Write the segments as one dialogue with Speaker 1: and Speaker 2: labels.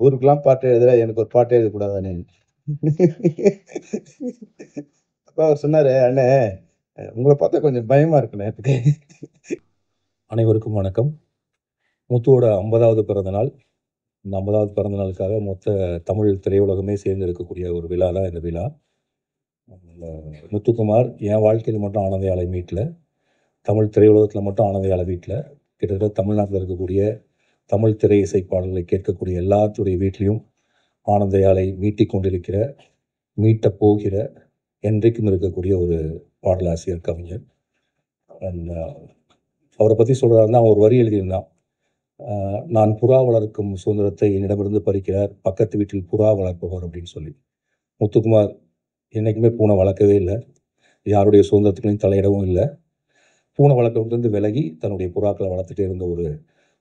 Speaker 1: ஊருக்கெல்லாம் பாட்டு எழுதுற, எனக்கு ஒரு பாட்டு எழுதக்கூடாதானே? அப்ப அவர் சொன்னாரு, "அண்ணே, உங்கள பார்த்தா கொஞ்சம் பயமா இருக்குண்ணே." அனைவருக்கும் வணக்கம். முத்துவோட 50வது பிறந்த நாள். இந்த 50வது பிறந்த நாளுக்காக மொத்த தமிழ் திரையுலகமே சேர்ந்து இருக்கக்கூடிய ஒரு விழா தான் இந்த விழா. முத்துக்குமார் என் வாழ்க்கையில மட்டும் ஆனந்தயாழை மீட்ல, தமிழ் திரையுலகத்தில் மட்டும் ஆனந்தயாழை மீட்ல, கிட்டத்தட்ட தமிழ்நாட்டில் இருக்கக்கூடிய தமிழ் திரை இசை பாடல்களை கேட்கக்கூடிய எல்லாத்துடைய வீட்லேயும் ஆனந்தயாழை மீட்டிக் கொண்டிருக்கிற, மீட்டப் போகிற, என்றைக்கும் இருக்கக்கூடிய ஒரு பாடலாசிரியர், கவிஞர். அண்ட் அவரை பற்றி சொல்கிறாருன்னா, அவன் ஒரு வரி எழுதியிருந்தான். நான் புறா வளர்க்கும் சுதந்திரத்தை என்னிடமிருந்து பறிக்கிறார் பக்கத்து வீட்டில் புறா வளர்ப்பவர் அப்படின்னு சொல்லி. முத்துக்குமார் என்றைக்குமே பூனை வளர்க்கவே இல்லை, யாருடைய சுதந்திரத்துக்குலையும் தலையிடவும் இல்லை. பூனை வளர்க்கறதுலேருந்து விலகி தன்னுடைய புறாக்களை வளர்த்துட்டே இருந்த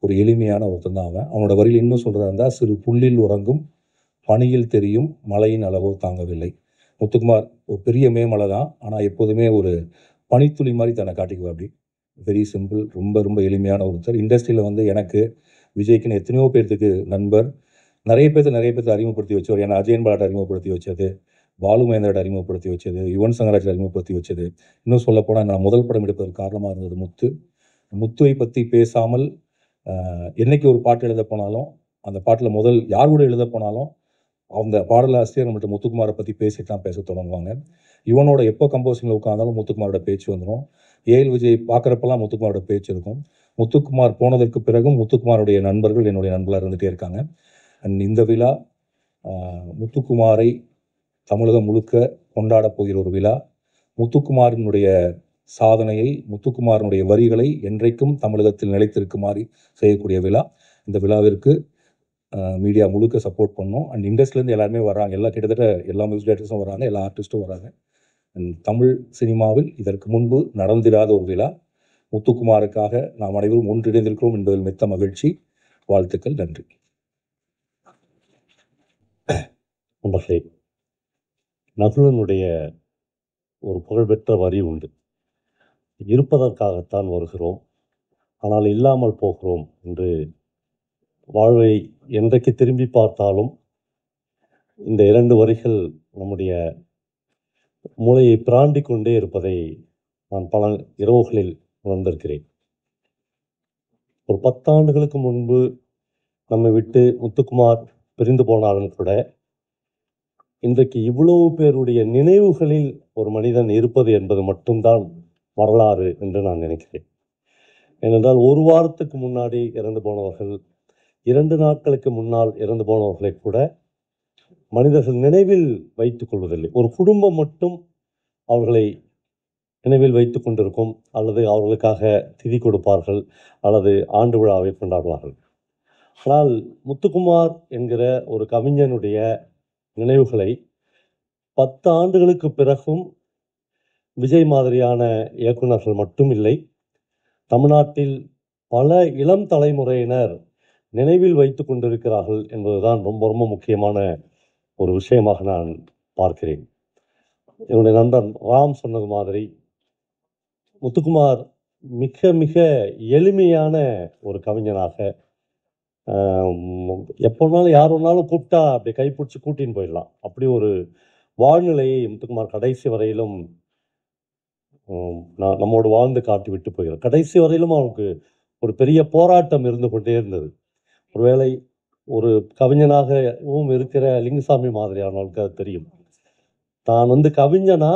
Speaker 1: ஒரு எளிமையான ஒருத்தன் தான் அவன். அவனோட வரியில் இன்னும் சொல்கிறதா இருந்தால், சிறு புல்லில் உறங்கும் பனியில் தெரியும் மழையின் அளவோ தாங்கவில்லை. முத்துக்குமார் ஒரு பெரிய மேமலை தான், ஆனால் எப்போதுமே ஒரு பனித்துளி மாதிரி தன்னை காட்டிக்குவா. அப்படி வெரி சிம்பிள், ரொம்ப ரொம்ப எளிமையான ஒருத்தர். இண்டஸ்ட்ரியில் வந்து எனக்கு விஜய்க்குன்னு எத்தனையோ பேர்த்துக்கு நண்பர், நிறைய பேர்த்தை அறிமுகப்படுத்தி வச்சவர். ஏன்னா அஜயன் பாலாட்டை அறிமுகப்படுத்தி வச்சது, பாலு மகேந்திராட்ட அறிமுகப்படுத்தி வச்சது, யுவன் சங்கராஜ் அறிமுகப்படுத்தி வச்சது. இன்னும் சொல்லப்போனால் நான் முதல் படம் எடுப்பதற்கு காரணமாக இருந்தது முத்து. முத்துவை பற்றி பேசாமல் என்னைக்கு ஒரு பாட்டு எழுத போனாலும், அந்த பாட்டில் முதல் யார் கூட எழுத போனாலும் அந்த பாடலாசிரியர் நம்மள்ட்ட முத்துக்குமாரை பற்றி பேசிட்டு தான் பேச தொடங்குவாங்க. யுவனோட எப்போ கம்போசிங்கில் உட்காந்தாலும் முத்துக்குமாரோட பேச்சு வந்துடும். ஏஎல் விஜய் பார்க்குறப்பெல்லாம் முத்துக்குமாரோட பேச்சு இருக்கும். முத்துக்குமார் போனதற்கு பிறகும் முத்துக்குமாருடைய நண்பர்கள் என்னுடைய நண்பர்களாக இருந்துகிட்டே இருக்காங்க. அண்ட் இந்த விழா முத்துக்குமாரை தமிழகம் முழுக்க கொண்டாட போகிற ஒரு விழா. முத்துக்குமாரினுடைய சாதனையை, முத்துக்குமாரனுடைய வரிகளை என்றைக்கும் தமிழகத்தில் நிலைத்திருக்குமாறு செய்யக்கூடிய விழா. இந்த விழாவிற்கு மீடியா முழுக்க சப்போர்ட் பண்ணோம். அண்ட் இண்டஸ்ட்ரியிலேருந்து எல்லாருமே வராங்க. கிட்டத்தட்ட எல்லா மியூசிக் டைரக்டர்ஸும் வராங்க, எல்லா ஆர்டிஸ்ட்டும் வராங்க. அண்ட் தமிழ் சினிமாவில் இதற்கு முன்பு நடந்திராத ஒரு விழா. முத்துக்குமாருக்காக நாம் அனைவரும் ஒன்றிணைந்திருக்கிறோம் என்பதில் மிக்க மகிழ்ச்சி. வாழ்த்துக்கள். நன்றி.
Speaker 2: நகுலனுடைய ஒரு புகழ்பெற்ற வரி உண்டு. இருப்பதற்காகத்தான் வருகிறோம், ஆனால் இல்லாமல் போகிறோம் என்று. வாழ்வை என்றைக்கு திரும்பி பார்த்தாலும் இந்த 2 வரிகள் நம்முடைய மூளையை பிராண்டி கொண்டே இருப்பதை நான் பல இரவுகளில் உணர்ந்திருக்கிறேன். ஒரு 10 ஆண்டுகளுக்கு முன்பு நம்மை விட்டு முத்துக்குமார் பிரிந்து போனாலும் கூட, இன்றைக்கு இவ்வளவு பேருடைய நினைவுகளில் ஒரு மனிதன் இருப்பது என்பது மட்டும்தான் வரலாறு என்று நான் நினைக்கிறேன். ஏனென்றால் ஒரு வாரத்துக்கு முன்னாடி இறந்து போனவர்கள், 2 நாட்களுக்கு முன்னால் இறந்து போனவர்களை கூட மனிதர்கள் நினைவில் வைத்துக் கொள்வதில்லை. ஒரு குடும்பம் மட்டும் அவர்களை நினைவில் வைத்து கொண்டிருக்கும், அல்லது அவர்களுக்காக திதி கொடுப்பார்கள், அல்லது ஆண்டு விழாவை கொண்டாடுவார்கள். ஆனால் முத்துக்குமார் என்கிற ஒரு கவிஞனுடைய நினைவுகளை 10 ஆண்டுகளுக்கு பிறகும் விஜய் மாதிரியான இயக்குநர்கள் மட்டும் இல்லை, தமிழ்நாட்டில் பல இளம் தலைமுறையினர் நினைவில் வைத்து கொண்டிருக்கிறார்கள் என்பதுதான் ரொம்ப ரொம்ப முக்கியமான ஒரு விஷயமாக நான் பார்க்கிறேன். என்னுடைய நண்பன் ராம் சொன்னது மாதிரி, முத்துக்குமார் மிக மிக எளிமையான ஒரு கவிஞனாக, எப்போனாலும் யார் வேணாலும் கூப்பிட்டா அப்படி கைப்பிடிச்சி கூட்டின்னு போயிடலாம். அப்படி ஒரு வாழ்நிலையை முத்துக்குமார் கடைசி வரையிலும் நம்மோடு வாழ்ந்து காட்டி விட்டு போகிறார். கடைசி வரையிலும் அவனுக்கு ஒரு பெரிய போராட்டம் இருந்து கொண்டே இருந்தது. ஒருவேளை ஒரு கவிஞனாகவும் இருக்கிற லிங்குசாமி மாதிரியானவர்களுக்கு அது தெரியும். தான் கவிஞனா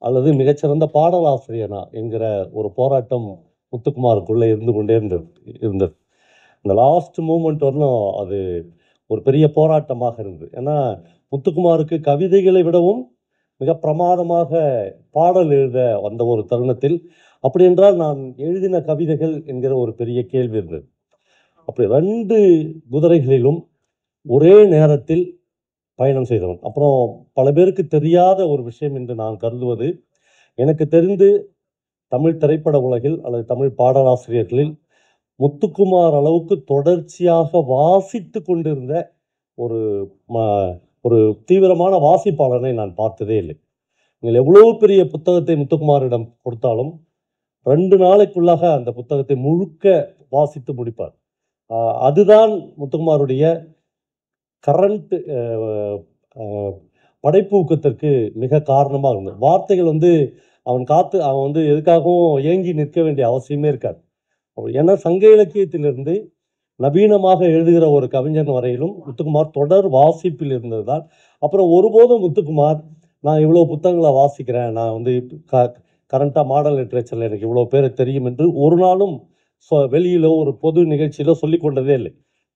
Speaker 2: அல்லது மிகச்சிறந்த பாடலாசிரியனா என்கிற ஒரு போராட்டம் முத்துக்குமாருக்குள்ளே இருந்து கொண்டே இருந்தது. இந்த லாஸ்ட் மூமெண்ட் வரலும் அது ஒரு பெரிய போராட்டமாக இருந்தது. ஏன்னா முத்துக்குமாருக்கு கவிதைகளை விடவும் மிக பிரமாதமாக பாடல் எழுத வந்த ஒரு தருணத்தில், அப்படி என்றால் நான் எழுதின கவிதைகள் என்கிற ஒரு பெரிய கேள்வி இருந்தது. அப்படி 2 குதிரைகளிலும் ஒரே நேரத்தில் பயணம் செய்தவன். அப்புறம் பல பேருக்கு தெரியாத ஒரு விஷயம் என்று நான் கருதுவது, எனக்கு தெரிந்து தமிழ் திரைப்பட உலகில் அல்லது தமிழ் பாடலாசிரியர்களில் முத்துக்குமார் அளவுக்கு தொடர்ச்சியாக வாசித்து கொண்டிருந்த ஒரு தீவிரமான வாசிப்பாளனை நான் பார்த்ததே இல்லை. நீங்கள் எவ்வளவு பெரிய புத்தகத்தை முத்துக்குமாரிடம் கொடுத்தாலும் 2 நாளைக்குள்ளாக அந்த புத்தகத்தை முழுக்க வாசித்து முடிப்பார். அதுதான் முத்துக்குமாருடைய கரண்ட் படைப்பூக்கத்திற்கு மிக காரணமாக இருந்தது. வார்த்தைகள் வந்து அவன் வந்து எதுக்காகவும் ஏங்கி நிற்க வேண்டிய அவசியமே இருக்காது. ஏன்னா சங்க இலக்கியத்திலிருந்து நவீனமாக எழுதுகிற ஒரு கவிஞன் வரையிலும் முத்துக்குமார் தொடர் வாசிப்பில் இருந்ததுதான். அப்புறம் ஒருபோதும் முத்துக்குமார் நான் இவ்வளோ புத்தகங்களை வாசிக்கிறேன், நான் வந்து கரண்ட்டாக மாடர்ன் லிட்ரேச்சரில் எனக்கு இவ்வளோ பேரை தெரியும் என்று ஒரு நாளும் வெளியிலோ ஒரு பொது நிகழ்ச்சியிலோ சொல்லிக் கொண்டதே இல்லை.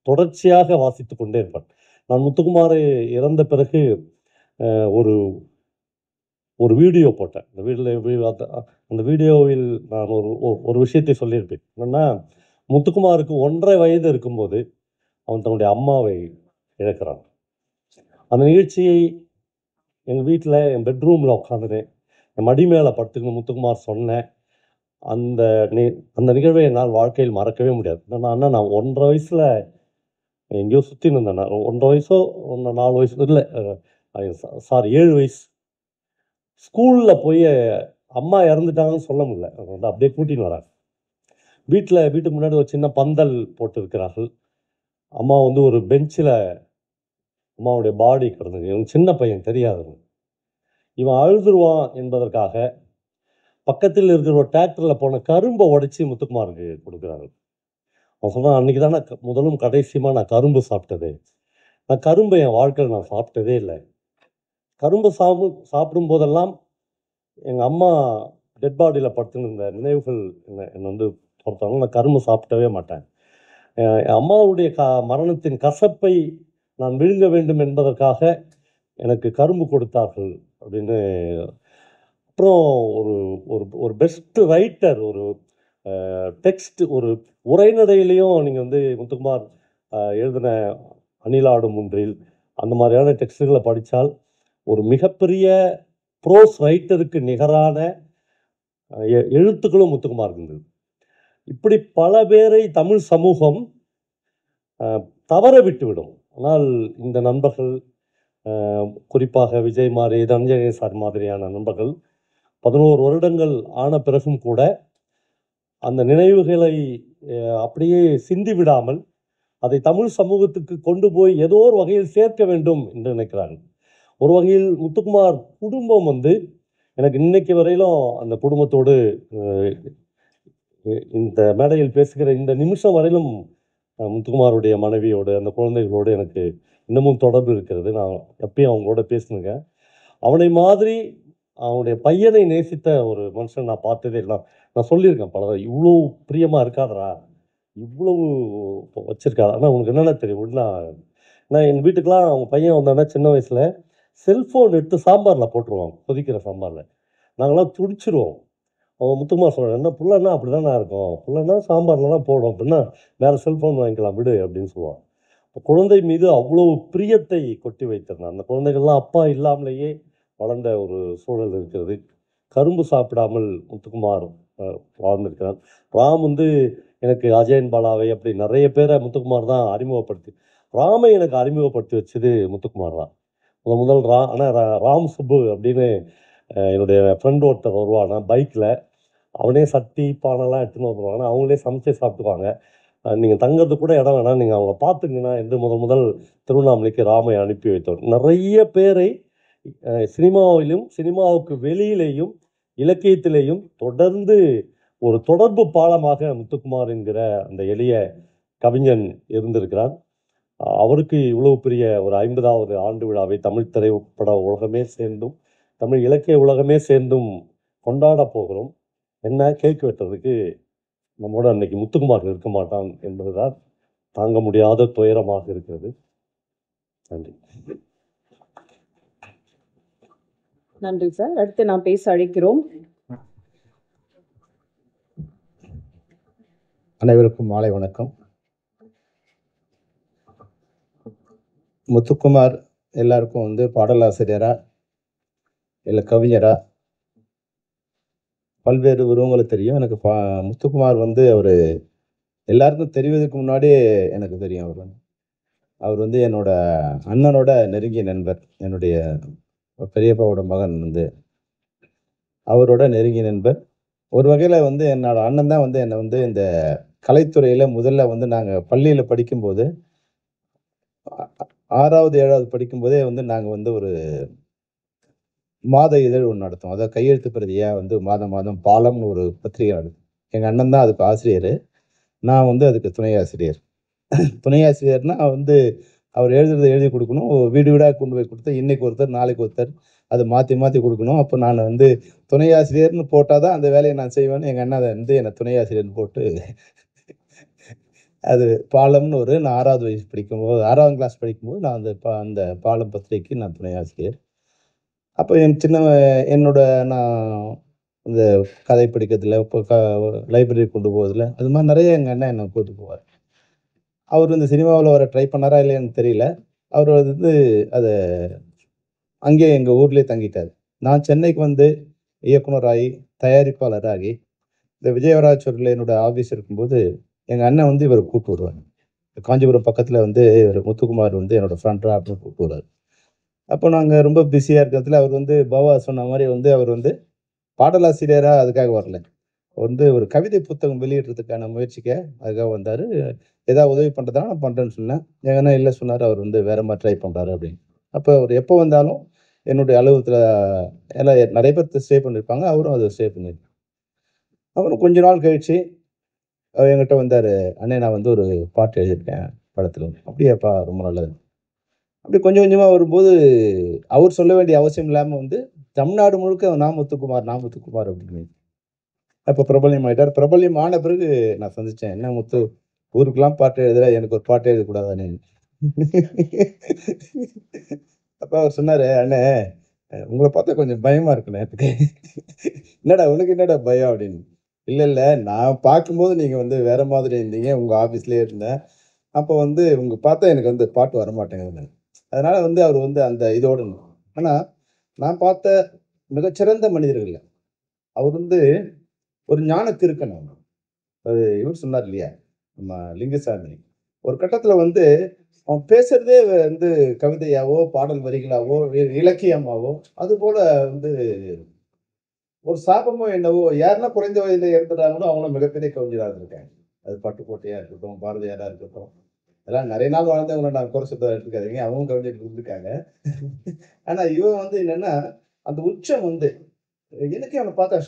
Speaker 2: தொடர்ச்சியாக வாசித்து கொண்டே இருப்பார். நான் முத்துக்குமார் இறந்த பிறகு ஒரு ஒரு வீடியோ போட்டேன். அந்த வீடியோவில் நான் ஒரு விஷயத்தை சொல்லியிருப்பேன். என்னென்னா, முத்துக்குமாருக்கு 1.5 வயது இருக்கும்போது அவன் தன்னுடைய அம்மாவை இழக்கிறான். அந்த நிகழ்ச்சியை எங்கள் வீட்டில் என் பெட்ரூமில் உட்காந்துனேன், என் மடி மேலே படுத்துக்கணும் முத்துக்குமார் சொன்னேன். அந்த அந்த நிகழ்வை என்னால் வாழ்க்கையில் மறக்கவே முடியாது. என்னன்னா நான் 1.5 வயசில் எங்கேயோ சுற்றின்னு இருந்தேன். நான் 1.5 வயசோ 4 வயசு இல்லை, சாரி 7 வயசு. ஸ்கூலில் போய் அம்மா இறந்துட்டாங்கன்னு சொல்ல முடியல, வந்து அப்படியே கூட்டின்னு வராங்க. வீட்டுக்கு முன்னாடி ஒரு சின்ன பந்தல் போட்டு இருக்கிறார்கள். அம்மா வந்து ஒரு பெஞ்சில் அம்மாவுடைய பாடி கிடந்தது. இவன் சின்ன பையன், தெரியாது. இவன் அழுதுருவான் என்பதற்காக பக்கத்தில் இருக்கிற ஒரு டிராக்டரில் போன கரும்பை உடைச்சி முத்துக்குமாருக்கு கொடுக்குறாங்க. அவன் சொன்னான், அன்றைக்கி தான் நான் முதலும் கடைசியுமா நான் கரும்பு சாப்பிட்டது. நான் கரும்பை என் வாழ்க்கையில் நான் சாப்பிட்டதே இல்லை. கரும்பு சாப்பிடும் போதெல்லாம் எங்கள் அம்மா டெட் பாடியில் படுத்துன்னு இருந்த நினைவுகள் என்னை வந்து பொறுத்தவங்க. நான் கரும்பு சாப்பிட்டவே மாட்டேன். என் அம்மாவுடைய மரணத்தின் கசப்பை நான் விழுங்க வேண்டும் என்பதற்காக எனக்கு கரும்பு கொடுத்தார்கள் அப்படின்னு. அப்புறம் ஒரு ஒரு ஒரு பெஸ்ட் ரைட்டர், ஒரு டெக்ஸ்ட், ஒரு உரைநடையிலையும் நீங்கள் வந்து முத்துக்குமார் எழுதின அணிலாடும் ஒன்றில் அந்த மாதிரியான டெக்ஸ்ட்டுகளை படித்தால் ஒரு மிகப்பெரிய ப்ரோஸ் ரைட்டருக்கு நிகரான எழுத்துக்களும் முத்துக்குமார் இருந்தது. இப்படி பல பேரை தமிழ் சமூகம் தவற விட்டுவிடும். ஆனால் இந்த நண்பர்கள், குறிப்பாக விஜய் மாதிரி, தனஞ்சய சார் மாதிரியான நண்பர்கள் 11 வருடங்கள் ஆன பிறகும் கூட அந்த நினைவுகளை அப்படியே சிந்தி விடாமல் அதை தமிழ் சமூகத்துக்கு கொண்டு போய் ஏதோ ஒரு வகையில் சேர்க்க வேண்டும் என்று நினைக்கிறார்கள். ஒரு வகையில் முத்துக்குமார் குடும்பம் வந்து எனக்கு இன்னைக்கு வரையிலும் அந்த குடும்பத்தோடு இந்த மேடையில் பேசுகிற இந்த நிமிஷம் வரையிலும் முத்துக்குமாருடைய மனைவியோடு அந்த குழந்தைகளோடு எனக்கு இன்னமும் தொடர்பு இருக்கிறது. நான் எப்பயும் அவங்களோட பேசுனுங்க. அவனை மாதிரி அவனுடைய பையனை நேசித்த ஒரு மனுஷன் நான் பார்த்ததே இல்லை. நான் சொல்லியிருக்கேன் பல, இவ்வளோ பிரியமாக இருக்காதரா, இவ்வளவு வச்சுருக்காது. ஆனால் உனக்கு என்னென்ன தெரியும், நான் எங்கள் வீட்டுக்கெலாம் அவங்க பையன் வந்தானே சின்ன வயசில் செல்ஃபோன் எடுத்து சாம்பாரில் போட்டுருவாங்க, கொதிக்கிற சாம்பாரில். நாங்களாம் துடிச்சிருவோம். அவன் முத்துக்குமார் சொல்கிறேன், என்ன புள்ளன்னா அப்படி தானே இருக்கும், புள்ளன்னா சாம்பார்லாம் போடும், அப்படின்னா வேறு செல்ஃபோன் வாங்கிக்கலாம் விடு அப்படின்னு சொல்லுவான். குழந்தை மீது அவ்வளோ பிரியத்தை கொட்டி வைத்திருந்தான். அந்த குழந்தைகள்லாம் அப்பா இல்லாமலேயே வளர்ந்த ஒரு சூழல் இருக்கிறது. கரும்பு சாப்பிடாமல் முத்துக்குமார் வாழ்ந்திருக்கிறார். ராம் வந்து எனக்கு அஜயன் பாலாவை அப்படி நிறைய பேரை முத்துக்குமார் தான் அறிமுகப்படுத்தி, ராமை எனக்கு அறிமுகப்படுத்தி வச்சது முத்துக்குமார் தான் முதல். ஆனால் ராம் சுப்பு அப்படின்னு என்னுடைய ஃப்ரெண்ட் ஒருத்தர் வருவானா பைக்கில், அவனே சட்டி பானைலாம் எடுத்துன்னு வந்துடுவாங்க, அவங்களே சமைச்சு சாப்பிட்டுக்குவாங்க. நீங்கள் தங்கிறது கூட இடம் வேணாம், நீங்கள் அவங்கள பார்த்துங்கன்னா என்று முதல் திருவண்ணாமலைக்கு ராமை அனுப்பி வைத்தவர். நிறைய பேரை சினிமாவிலும் சினிமாவுக்கு வெளியிலேயும் இலக்கியத்திலேயும் தொடர்ந்து ஒரு தொடர்பு பாலமாக முத்துக்குமார் என்கிற அந்த எளிய கவிஞன் இருந்திருக்கிறார். அவருக்கு இவ்வளவு பெரிய ஒரு 50வது ஆண்டு விழாவை தமிழ் திரைப்பட உலகமே சேர்ந்தும் தமிழ் இலக்கிய உலகமே சேர்ந்தும் கொண்டாட போகிறோம். என்ன கேக் வெட்டுறதுக்கு நம்மோட அன்னைக்கு முத்துக்குமார் இருக்க மாட்டான் என்பதுதான் தாங்க முடியாத துயரமாக இருக்கிறது. நன்றி.
Speaker 3: நன்றி சார். அடுத்து நான் பேச அழைக்கிறோம்.
Speaker 4: அனைவருக்கும் மாலை வணக்கம். முத்துக்குமார் எல்லாருக்கும் வந்து பாடலாசிரியரா இல்லை கவிஞரா பல்வேறு உருவங்களை தெரியும். எனக்கு முத்துக்குமார் வந்து அவர் எல்லாருக்கும் தெரிவதற்கு முன்னாடியே எனக்கு தெரியும். அவர் வந்து என்னோட அண்ணனோட நெருங்கிய நண்பர். என்னுடைய பெரியப்பாவோட மகன் வந்து அவரோட நெருங்கிய நண்பர். ஒரு வகையில் வந்து என்னோட அண்ணன் தான் வந்து என்னை வந்து இந்த கலைத்துறையில் முதல்ல வந்து நாங்கள் பள்ளியில் படிக்கும்போது 6வது 7வது படிக்கும்போதே வந்து நாங்கள் வந்து ஒரு மாத இதழ் ஒன்று நடத்துவோம். அதாவது கையெழுத்து பிரதியா வந்து மாதம் மாதம் பாலம்னு ஒரு பத்திரிகை நடத்தும். எங்கள் அண்ணன் தான் அதுக்கு ஆசிரியர். நான் வந்து அதுக்கு துணை ஆசிரியர். துணை ஆசிரியர்னா வந்து அவர் எழுதுறத எழுதி கொடுக்கணும். வீடு வீடா கொண்டு போய் கொடுத்து இன்னைக்கு ஒருத்தர், நாளைக்கு ஒருத்தர் அத மாத்தி மாத்தி கொடுக்கணும். அப்போ நான் வந்து துணை ஆசிரியர்ன்னு போட்டா தான் அந்த வேலைய நான் செய்வேன்னு எங்க அண்ணன் அத வந்து என்ன துணை ஆசிரியர்ன்னு போட்டு அது பாலம்னு ஒரு நான் 6வது வயசு படிக்கும்போது 6ஆம் கிளாஸ் படிக்கும்போது நான் அந்த பாலம் பத்திரிகைக்கு நான் துணை ஆசிரியர். அப்போ என்னோட நான் இந்த கதை படிக்கிறதுல, இப்போ லைப்ரரி கொண்டு போறதுல, அது மாரி நெறைய எங்க அண்ணன் என்ன கூட்டு போவாரு. அவரு இந்த சினிமாவுல வர ட்ரை பண்ணாரா இல்லையான்னு தெரியல. அவரு வந்து அத அங்கேயே எங்க ஊர்லயே தங்கிட்டாரு. நான் சென்னைக்கு வந்து இயக்குனராகி, தயாரிப்பாளராகி, இந்த விஜயவராச்சூர்ல என்னோட ஆஃபீஸ் இருக்கும்போது, எங்க அண்ணன் வந்து இவர கூட்டு வருவாரு. காஞ்சிபுரம் பக்கத்துல வந்து இவரு முத்துக்குமார் வந்து என்னோட ஃப்ரெண்ட்ரா அப்படின்னு கூட்டு வருவாரு. அப்போ நாங்க ரொம்ப பிஸியா இருக்கிறதுல அவர் வந்து பாபா சொன்ன மாரி வந்து அவர் வந்து பாடலாசிரியரா அதுக்காக வரல. வந்து ஒரு கவிதை புத்தகம் வெளியிடுறதுக்கான முயற்சிக்க அதுக்காக வந்தாரு. ஏதாவது உதவி பண்றதா நான் பண்றேன்னு சொன்னேன். எங்க அண்ணன் இல்ல சொன்னாரு. அவர் வந்து வேற மாரி ட்ரை பண்றாரு அப்படின்னு. அப்ப அவரு எப்போ வந்தாலும் என்னுடைய அலுவலகத்துல எல்லாம் நெறைய பேர் ஸ்டே பண்ணியிருப்பாங்க. அவரும் அத ஸ்டே பண்ணியிருந்தாரு. அப்புறம் கொஞ்ச நாள் கழிச்சு என்கிட்ட வந்தாரு. "அண்ணே நான் வந்து ஒரு பாட்டு எழுதியிருக்கேன் படத்துல." "அப்படியாப்பா ரொம்ப நல்லது." அப்படி கொஞ்சம் கொஞ்சமா வரும்போது, அவர் சொல்ல வேண்டிய அவசியம் இல்லாம வந்து தமிழ்நாடு முழுக்க "நா. முத்துக்குமார், நா. முத்துக்குமார்" அப்படின்னு. அப்ப பிரபல்யம் ஆயிட்டாரு. பிரபல்யம் ஆன பிறகு நான் சந்திச்சேன். "என்ன முத்து ஊருக்கெல்லாம் பாட்டு எழுதுற, எனக்கு ஒரு பாட்டு எழுதக்கூடாதான்னு?" அப்ப அவர் சொன்னாரு, "அண்ணே உங்கள பார்த்தா கொஞ்சம் பயமா இருக்குண்ணே எனக்கு." "என்னடா உனக்கு என்னடா பயம்?" அப்படின்னு. "இல்ல, இல்ல நான் பார்க்கும்போது நீங்க வந்து வேற மாதிரி இருந்தீங்க. உங்க ஆஃபீஸ்லயே இருந்தேன். அப்ப வந்து உங்க பார்த்தா எனக்கு வந்து பாட்டு வரமாட்டேங்குதுன்னாரு." அதனால வந்து அவர் வந்து அந்த இதோட ஆனா நான் பார்த்த மிகச்சிறந்த மனிதர்கள்ல அவர் வந்து ஒரு ஞான கிறுக்கன் அவரு. அது இவர் சொன்னார் இல்லையா? நம்ம லிங்குசாமி. ஒரு கட்டத்துல வந்து அவன் பேசுறதே வந்து கவிதையாவோ, பாடல் வரிகளாவோ, இலக்கியமாவோ, அதுபோல வந்து ஒரு சாபமோ என்னவோ யாருன்னா குறைந்த வயதில இறந்துட்டாங்களோ அவங்களும் மிகப்பெரிய கவிஞரா இருந்திருக்காங்க. அது பட்டுக்கோட்டையா இருக்கட்டும், பாரதியாரா இருக்கட்டும். அதெல்லாம் நெறைய நாள் வாழ்ந்தவங்கள நான் குறை சொல்ல எடுத்துக்காதீங்க. அவங்களும் கவிஞர்கள் இருந்திருக்காங்க. ஆனா இவன் வந்து என்னன்னா, அந்த உச்சம் வந்து எனக்கே அவர் பார்த்தா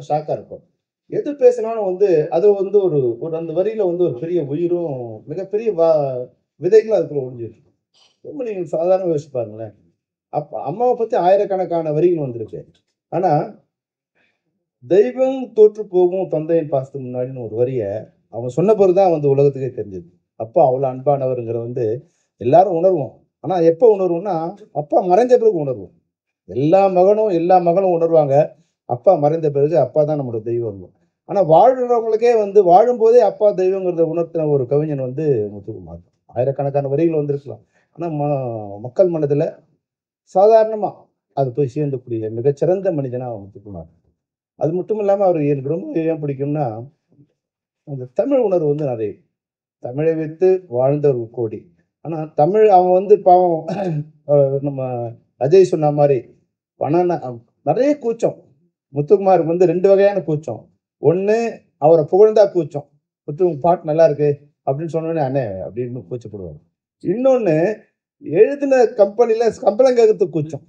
Speaker 4: ஷாக்கா இருக்கும். எது பேசினாலும் வந்து அது வந்து ஒரு ஒரு அந்த வரியில வந்து ஒரு பெரிய உயிரும், மிகப்பெரிய விதைகளும் அதுக்குள்ள ஒளிஞ்சிருக்கு. ரொம்ப நீங்க சாதாரணமா யோசிச்சு பாருங்களேன். அம்மாவ பத்தி ஆயிரக்கணக்கான வரிகள் வந்திருக்கு. ஆனா, தெய்வம் தோற்று போகும் தந்தையின் பாசத்துக்கு முன்னாடின்னு ஒரு வரிய அவன் சொன்ன பிறகு தான் வந்து உலகத்துக்கே தெரிஞ்சது. அப்பா அவ்வளோ அன்பானவர்ங்கிற வந்து எல்லாரும் உணர்வோம். ஆனா எப்ப உணர்வோம்னா, அப்பா மறைஞ்ச பிறகு உணர்வோம். எல்லா மகனும் உணர்வாங்க. அப்பா மறைந்த பிறகு அப்பா தான் நம்மோட தெய்வம். ஆனா வாழ்றவங்களுக்கே வந்து வாழும்போதே அப்பா தெய்வங்கிறத உணர்த்தின ஒரு கவிஞன் வந்து முத்துக்குமார். ஆயிரக்கணக்கான வரிகள் வந்திருக்கலாம். ஆனா மக்கள் மனதில சாதாரணமா அது போய் சேர்ந்தக்கூடிய மிகச்சிறந்த மனிதனா முத்துக்குமார். அது மட்டும் இல்லாம அவரு எனக்கு ரொம்ப ஏன் பிடிக்கும்னா, அந்த தமிழ் உணர்வு வந்து நெறைய. தமிழை வைத்து வாழ்ந்தவர் கோடி. ஆனா தமிழ் அவன் வந்து பாவம் அ நம்ம அஜய் சொன்ன மாரி பணம்னா நெறைய கூச்சம். முத்துக்குமாருக்கு வந்து 2 வகையான கூச்சம். ஒண்ணு அவர புகழ்ந்தா கூச்சம். "முத்து உங்க பாட்டு நல்லா இருக்கு" அப்படின்னு சொன்னோனே, "அண்ணே" அப்படின்னு கூச்சப்படுவாரு. இன்னொன்னு எழுதின கம்பெனில சம்பளம் கேட்கறதுக்கு கூச்சம்.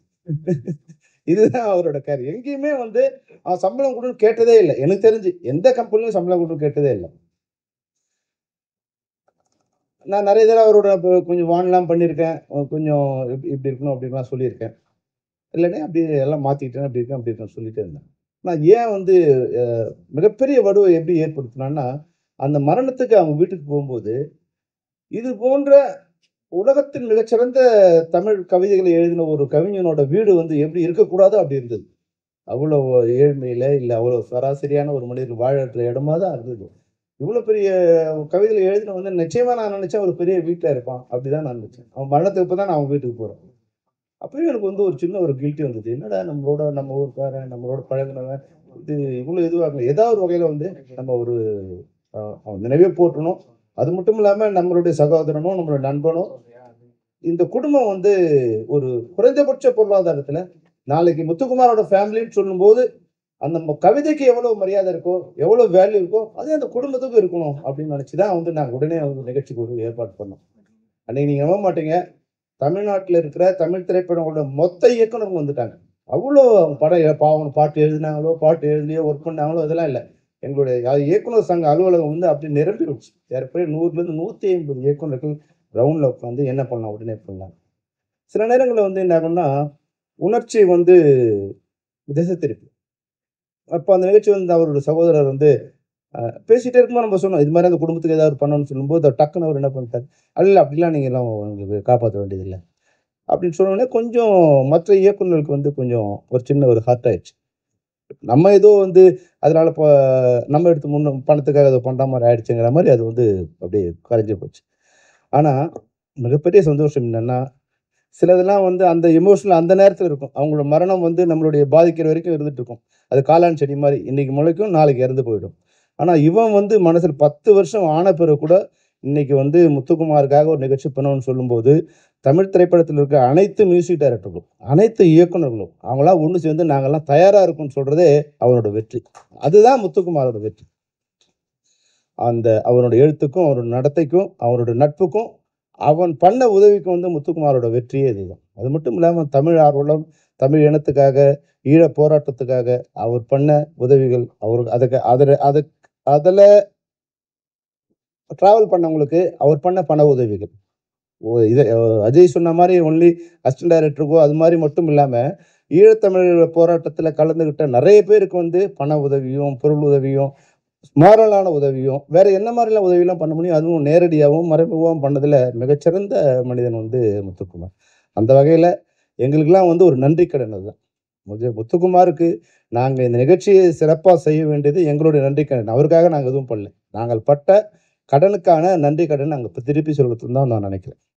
Speaker 4: இதுதான் அவரோட எங்கேயுமே வந்து அவன் சம்பளம் குடுன்னு கேட்டதே இல்ல. எனக்கு தெரிஞ்சு. எந்த கம்பெனிலயும் சம்பளம் குடுன்னு கேட்டதே இல்ல. நான் நெறைய தடவ அவரோட கொஞ்சம் வான்லாம் பண்ணியிருக்கேன். கொஞ்சம் இப்படி இருக்கணும், அப்படி இருக்கலாம் சொல்லியிருக்கேன். இல்லண்ணே அப்படி எல்லாம் மாத்திக்கிட்டேன், அப்படி இருக்கேன், அப்படி இருக்கேன்னு சொல்லிட்டே இருந்தேன். நான் ஏன் வந்து அ மிகப்பெரிய வடுவ எப்படி ஏற்படுத்துனான்னா, அந்த மரணத்துக்கு அவங்க வீட்டுக்கு போம்போது, இது போன்ற உலகத்தின் மிகச்சிறந்த தமிழ் கவிதைகளை எழுதின ஒரு கவிஞனோட வீடு வந்து எப்படி இருக்கக்கூடாதோ அப்படி இருந்தது. அவ்வளோ ஏழ்மையில, இல்ல அவ்வளோ சராசரியான ஒரு மனிதர் வாழற இடமா தான் இருந்தது. இவ்வளோ பெரிய கவிதைகள எழுதினவன் வந்து நிச்சயமா நான் நினைச்சேன் ஒரு பெரிய வீட்ல இருப்பான். அப்படிதான் நான் நினைச்சேன். அவன் மரணத்துக்கு அப்புறம் தான் நான் அவன் வீட்டுக்கு போறேன். அப்பயும் எனக்கு வந்து ஒரு சின்ன ஒரு கில்ட்டி வந்தது. என்னடா நம்ம ஊர்க்காரன், நம்மளோட பழகுனவன், இது இவ்வளோ இதுவா இருக்கணும். ஏதாவது ஒரு வகையில வந்து நம்ம ஒரு அவன் நினைவே போற்றணும். அது மட்டும் இல்லாம நம்மளுடைய சகோதரனோ, நம்மளுடைய நண்பனோ, இந்த குடும்பம் வந்து ஒரு குறைந்தபட்ச பொருளாதாரத்துல, நாளைக்கு முத்துக்குமாரோட ஃபேமிலின்னு சொல்லும்போது, அந்த கவிதைக்கு எவ்வளவு மரியாதை இருக்கோ, எவ்வளவு வேல்யூ இருக்கோ, அதே அந்த குடும்பத்துக்கும் இருக்கணும் அப்படின்னு நினைச்சு தான் வந்து நாங்க உடனே வந்து நிகழ்ச்சிக்கு ஒரு ஏற்பாடு பண்ணோம். அன்னைக்கு நீங்க நம்ப மாட்டீங்க. தமிழ்நாட்டில் இருக்கிற தமிழ் திரைப்படங்களோட மொத்த இயக்குனரும் வந்துட்டாங்க. அவ்வளோ படம் பாவம் பாட்டு எழுதினாங்களோ, பாட்டு எழுதியோ ஒர்க் பண்ணாங்களோ அதெல்லாம் இல்லை. எங்களுடைய இயக்குனர் சங்க அலுவலகம் வந்து அப்படி நிரம்பிடுச்சு. ஏறக்குறைய 100லேருந்து 150 இயக்குனர்கள் ரவுண்டில் உட்காந்து என்ன பண்ணலாம் உடனே பண்ணலாம். சில நேரங்களில் வந்து என்ன ஆகும்னா, உணர்ச்சி வந்து திசை திருப்பி. அப்போ அந்த நிகழ்ச்சி வந்து அவரோட சகோதரர் வந்து பேசிகிட்டே இருக்கும்போது நம்ம சொன்னோம், இது மாதிரி அந்த குடும்பத்துக்கு ஏதாவது பண்ணணும்னு சொல்லும்போது டக்குன்னு அவர் என்ன பண்ணிட்டார், அல்ல அப்படிலாம் நீங்கள் எல்லாம் உங்களுக்கு காப்பாற்ற வேண்டியதில்லை அப்படின்னு சொன்னோடனே கொஞ்சம் மற்ற இயக்குநர்களுக்கு வந்து கொஞ்சம் ஒரு சின்ன ஒரு ஹர்ட் ஆயிடுச்சு. நம்ம ஏதோ வந்து அதனால இப்போ நம்ம எடுத்து பணத்துக்காக அதை பண்ணுற மாதிரி ஆயிடுச்சுங்கிற மாதிரி அது வந்து அப்படியே கரைஞ்சி போச்சு. ஆனால் மிகப்பெரிய சந்தோஷம் என்னென்னா, சிலதெல்லாம் வந்து அந்த எமோஷனல் அந்த நேரத்தில் இருக்கும். அவங்களோட மரணம் வந்து நம்மளுடைய பாதிக்கிற வரைக்கும் இருந்துட்டு இருக்கும். அது காளான் செடி மாதிரி இன்னைக்கு முளைக்கும், நாளைக்கு இறந்து போயிடும். ஆனால் இவன் வந்து மனசில் 10 வருஷம் ஆன பிறகு கூட இன்னைக்கு வந்து முத்துக்குமாருக்காக ஒரு நிகழ்ச்சி பண்ணணும்னு சொல்லும்போது, தமிழ் திரைப்படத்தில் இருக்கிற அனைத்து மியூசிக் டைரக்டர்களும், அனைத்து இயக்குனர்களும் அவங்களாம் ஒன்று சேர்ந்து நாங்கள்லாம் தயாராக இருக்கோம்னு சொல்கிறதே அவனோட வெற்றி. அதுதான் முத்துக்குமாரோட வெற்றி. அந்த அவனோட எழுத்துக்கும், அவனோட நடத்தைக்கும், அவனோட நட்புக்கும், அவன் பண்ண உதவிக்கும் வந்து முத்துக்குமாரோட வெற்றியே இதுதான். அது மட்டும் இல்லாமல் தமிழ் ஆர்வலம், தமிழ் இனத்துக்காக, ஈழ போராட்டத்துக்காக அவர் பண்ண உதவிகள், அவருக்கு அதுக்கு அதில் ட்ராவல் பண்ணவங்களுக்கு அவர் பண்ண பண உதவிகள். இதை அஜய் சொன்ன மாதிரி ஒன்லி அசிஸ்டன்ட் டைரக்டருக்கோ அது மாதிரி மட்டும் இல்லாமல், ஈழத்தமிழ் போராட்டத்தில் கலந்துக்கிட்ட நிறைய பேருக்கு வந்து பண உதவியும், பொருள் உதவியும், மாரலான உதவியும், வேற என்ன மாதிரிலாம் உதவியெல்லாம் பண்ண முடியும், அதுவும் நேரடியாகவும் மறைமுகமாகவும் பண்ணதில் மிகச்சிறந்த மனிதன் வந்து முத்துக்குமார். அந்த வகையில் எங்களுக்கெல்லாம் வந்து ஒரு நன்றி கடன் அதுதான். முத்துக்குமாருக்கு நாங்கள் இந்த நிகழ்ச்சியை சிறப்பாக செய்ய வேண்டியது எங்களுடைய நன்றி கடன். அவருக்காக நாங்கள் எதுவும் பண்ணல. நாங்கள் பட்ட கடனுக்கான நன்றி கடன் நாங்கள் திருப்பி சொல்கிறது தான் நான் நினைக்கிறேன்.